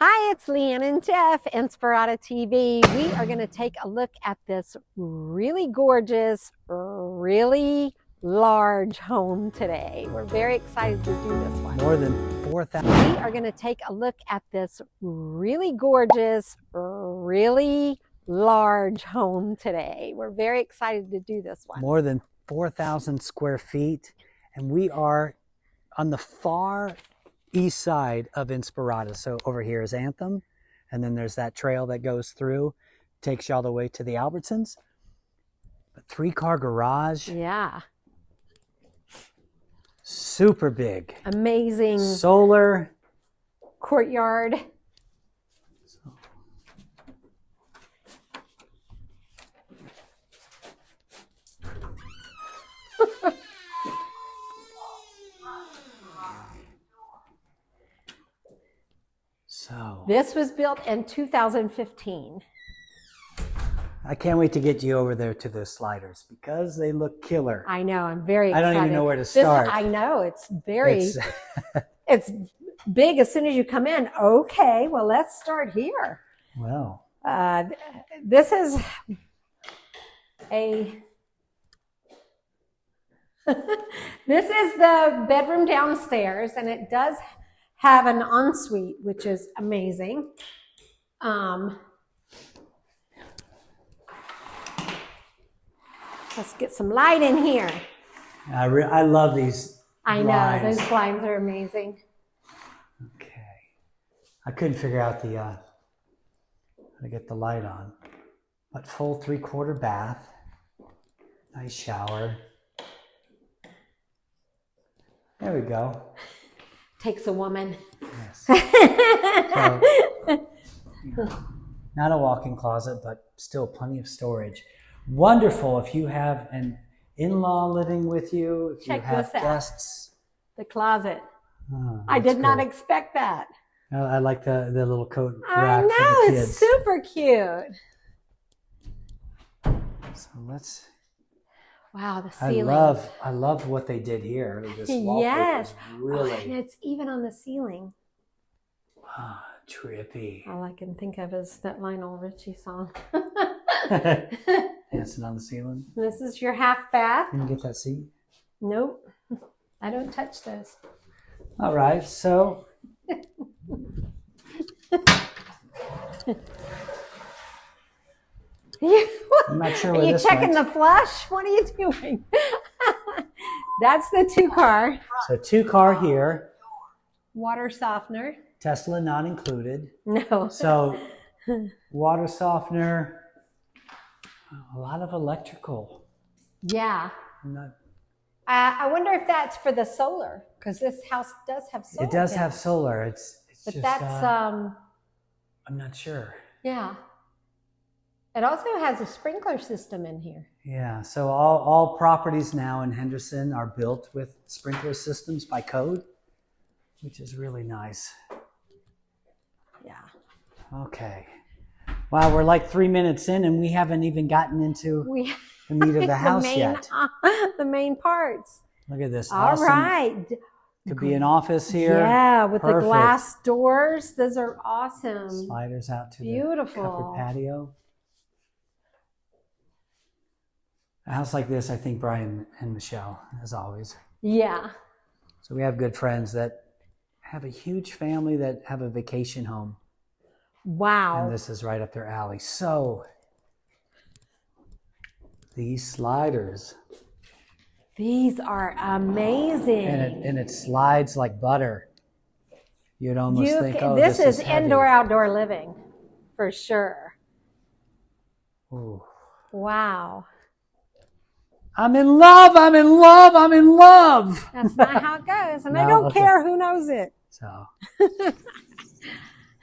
Hi, it's Leanne and Jeff, INSPIRADA TV. We are going to take a look at this really gorgeous, really large home today. We're very excited to do this one. More than 4,000. We are going to take a look at this really gorgeous, really large home today. We're very excited to do this one. More than 4,000 square feet. And we are on the far east side of Inspirada. So over here is Anthem, and then there's that trail that goes through, takes you all the way to the Albertsons. A 3-car garage. Yeah. Super big. Amazing. Solar. Courtyard. So this was built in 2015. I can't wait to get you over there to the sliders because they look killer. I know. I'm very excited. I don't even know where to start. I know. It's very, it's big as soon as you come in. Okay, well, let's start here. Well, this is a, this is the bedroom downstairs, and it does have an ensuite, which is amazing. Let's get some light in here. I love these I blinds. know, those blinds are amazing. Okay. I couldn't figure out the how to get the light on. But full 3-quarter bath. Nice shower. There we go. Takes a woman. Yes. So, not a walk-in closet, but still plenty of storage. Wonderful if you have an in-law living with you, if Check you have this out. guests. The closet. Oh, I did not cool. expect that. I like the little coat I rack know, for the kids. it's super cute. So let's. Wow, the ceiling. I love what they did here. This wallpaper Yes. is really Oh, and it's even on the ceiling. trippy. All I can think of is that Lionel Richie song. Dancing on the ceiling. This is your half bath. Can you get that seat? Nope. I don't touch those. All right, so. I'm not sure where Are you this checking went. the flush? What are you doing? That's the 2-car. So 2-car here. Water softener. Tesla not included. No. So water softener. A lot of electrical. Yeah. Not, I wonder if that's for the solar, because this house does have solar. it does have panels. solar. It's But just, that's, I'm not sure. yeah. It also has a sprinkler system in here. Yeah, so all properties now in Henderson are built with sprinkler systems by code, which is really nice. Yeah. Okay. Wow, we're like 3 minutes in and we haven't even gotten into the meat of the house yet. The main parts. Look at this. All Awesome. right. Could be an office here. Yeah, with Perfect. the glass doors. Those are awesome. Sliders out to Beautiful. the covered patio. A house like this, I think Brian and Michelle, as always. Yeah. So we have good friends that have a huge family that have a vacation home. Wow. And this is right up their alley. So these sliders. These are amazing. And it slides like butter. You'd almost think, oh, this is heavy. indoor-outdoor living for sure. Ooh. Wow. I'm in love. I'm in love. I'm in love. That's not how it goes. And I No, don't okay. care who knows it. So,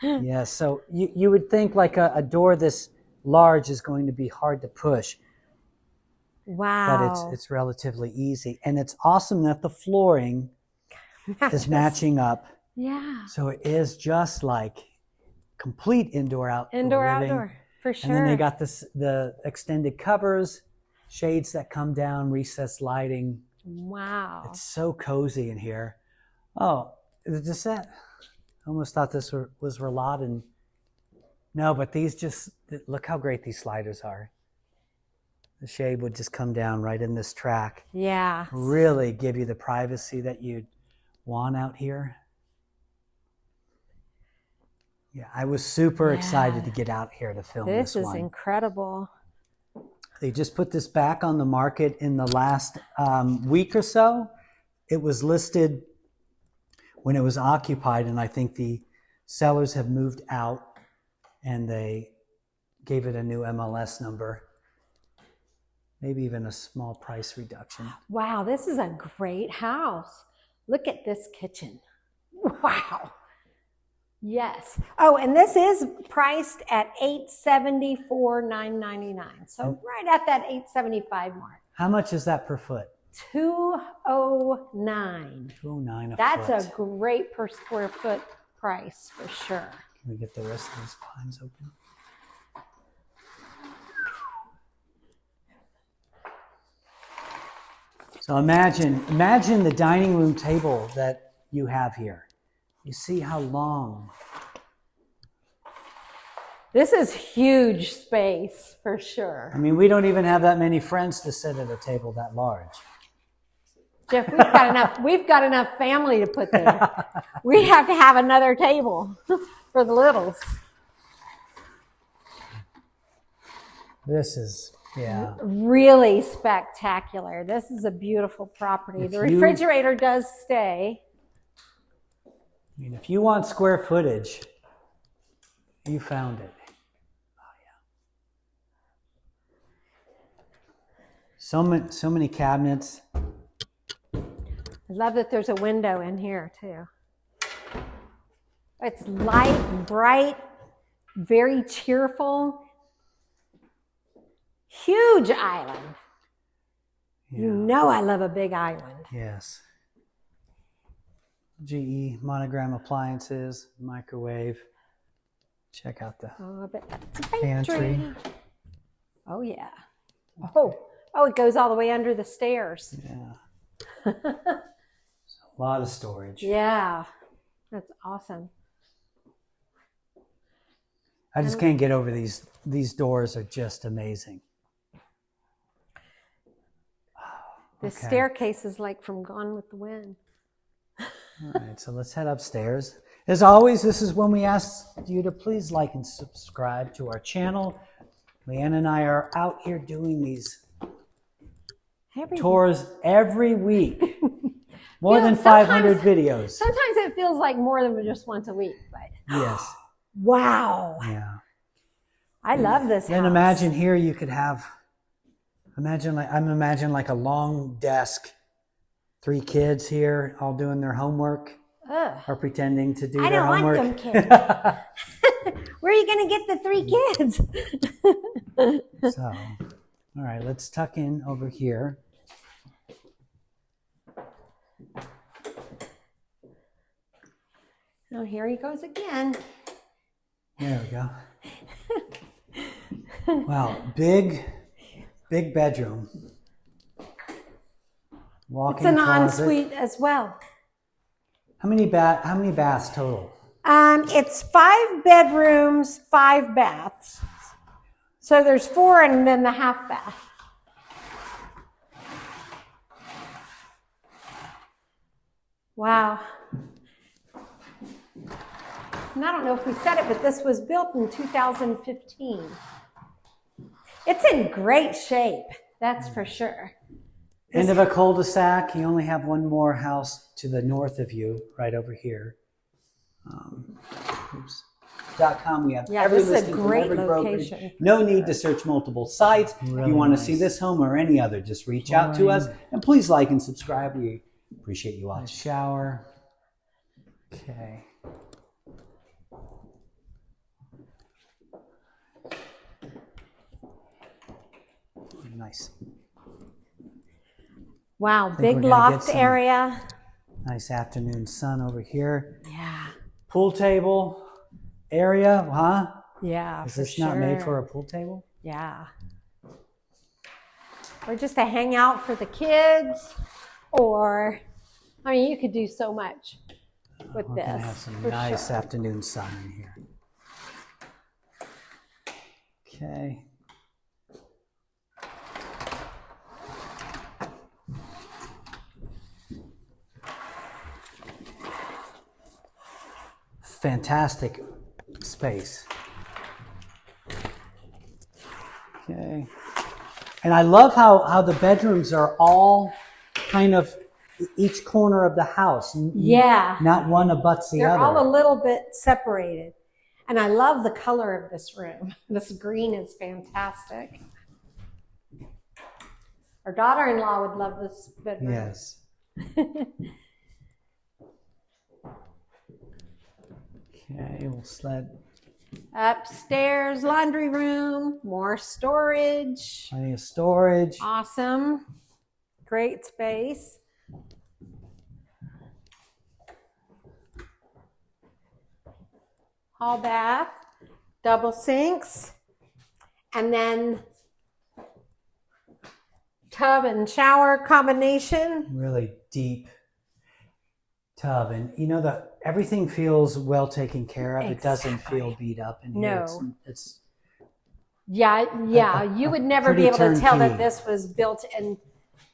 yeah, so you would think like a door this large is going to be hard to push. Wow. But it's relatively easy. And it's awesome that the flooring is matching up. Yeah. So it is just like complete indoor-outdoor living. Indoor-outdoor, for sure. And then they got the extended covers, shades that come down, recessed lighting. Wow. It's so cozy in here. Oh, does that? Almost thought this was Relat, and no, but these just, look how great these sliders are. The shade would just come down right in this track. Yeah. Really give you the privacy that you'd want out here. Yeah, I was super excited to get out here to film this one. This is incredible. They just put this back on the market in the last week or so. It was listed when it was occupied, and I think the sellers have moved out and they gave it a new MLS number. Maybe even a small price reduction. Wow, this is a great house. Look at this kitchen. Wow. Yes. Oh, and this is priced at $874,999. So right at that $875 mark. How much is that per foot? $209. $209 a That's foot. a great per square foot price for sure. Can we get the rest of these blinds open? So imagine the dining room table that you have here. You see how long. This is huge space for sure. I mean, we don't even have that many friends to sit at a table that large. Jeff, we've got enough family to put there. We have to have another table for the littles. This is, yeah. Really spectacular. This is a beautiful property. The refrigerator does stay. I mean, if you want square footage, you found it. Oh, yeah. So many cabinets. I love that there's a window in here too. It's light, bright, very cheerful. Huge island. Yeah. You know I love a big island. Yes. GE monogram appliances, microwave. Check out the pantry. Oh yeah. Oh, it goes all the way under the stairs. Yeah. A lot of storage. Yeah. That's awesome. I just can't get over these. These doors are just amazing. The staircase is like from Gone with the Wind. All right, so let's head upstairs. As always, this is when we ask you to please like and subscribe to our channel. Leanne and I are out here doing these tours every week. More than 500 videos. Sometimes it feels like more than just once a week. But yes. Wow. Yeah. I love this house. Then imagine here you could have, I'm imagining like a long desk, 3 kids here all doing their homework. Or pretending to do their homework. I don't want them kids. Where are you going to get the 3 kids? So, all right, let's tuck in over here. Oh, here he goes again. There we go. Wow, big bedroom. Walk-in it's an closet. ensuite as well. How many baths total? It's 5 bedrooms, 5 baths. So there's 4 and then the half bath. Wow. And I don't know if we said it, but this was built in 2015. It's in great shape, that's for sure. End of a cul-de-sac. You only have one more house to the north of you, right over here. .com. We have every listing from every brokerage. No need to search multiple sites. Really if you want to see this home or any other, just reach out to us. And please like and subscribe. We appreciate you watching. Nice shower. Okay. Nice. Wow, big loft area. Nice afternoon sun over here. Yeah. Pool table area, huh? Yeah, Is this not made for a pool table? Yeah. Or just to hang out for the kids, or, I mean, you could do so much. with We're this. gonna have some for nice sure. afternoon sun in here. Okay. Fantastic space. Okay. And I love how the bedrooms are all kind of each corner of the house. Yeah. Not one abuts the They're other. all a little bit separated. And I love the color of this room. This green is fantastic. Our daughter-in-law would love this bedroom. Yes. Okay, we'll sled. Upstairs, laundry room, more storage. Plenty of storage. Awesome. Great space. Hall bath, double sinks, and then tub and shower combination. Really deep tub, and you know everything feels well taken care of. It doesn't feel beat up in here. No. It's yeah. You would never be able to tell that this was built in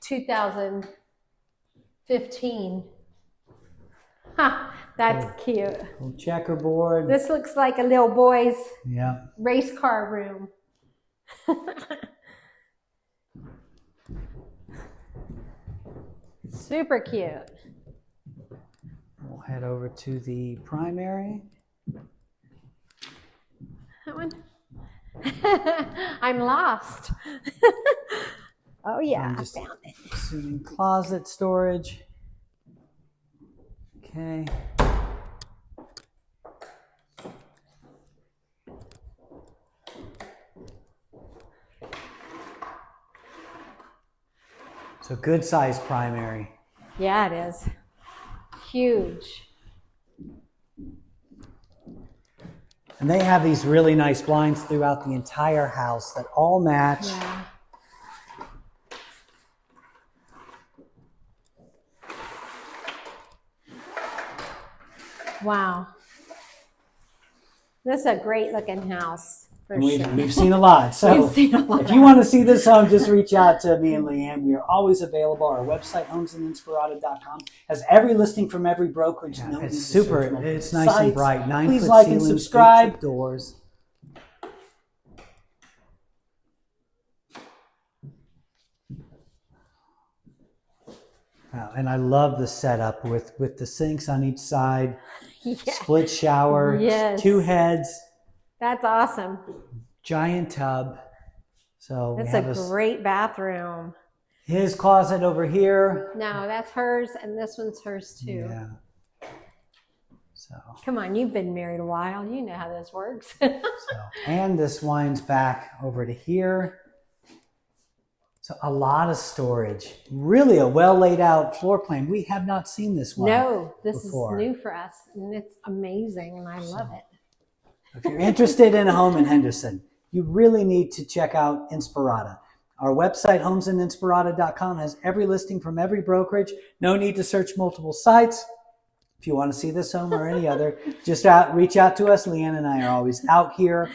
2015. Huh, that's cute. little checkerboard. This looks like a little boy's race car room. Super cute. We'll head over to the primary. That one? I'm lost. Oh yeah, I found it. Assuming closet storage. Okay. So good sized primary. Yeah, it is. Huge. And they have these really nice blinds throughout the entire house that all match. Yeah. Wow. This is a great looking house. We've seen a lot. So We've seen a lot. If you want to see this home, just reach out to me and Leanne. We are always available. Our website, homesinspirada.com, has every listing from every brokerage. Yeah, it's super. It's nice and bright. 9-foot Please like and ceilings, subscribe. 8-foot doors. Wow, and I love the setup with the sinks on each side, split shower, 2 heads. That's awesome. Giant tub. So that's a great bathroom. His closet over here. No, that's hers, and this one's hers too. Yeah. So. Come on, you've been married a while. You know how this works. And this winds back over to here. So a lot of storage. Really a well laid out floor plan. We have not seen this one. No, this before. is new for us, and it's amazing, and I love it. If you're interested in a home in Henderson, you really need to check out Inspirada. Our website, homesinspirada.com, has every listing from every brokerage. No need to search multiple sites. If you want to see this home or any other, just reach out to us. Leanne and I are always out here.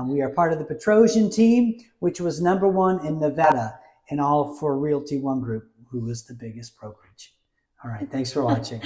We are part of the Petrosian team, which was #1 in Nevada in all for Realty One Group, who was the biggest brokerage. All right, thanks for watching.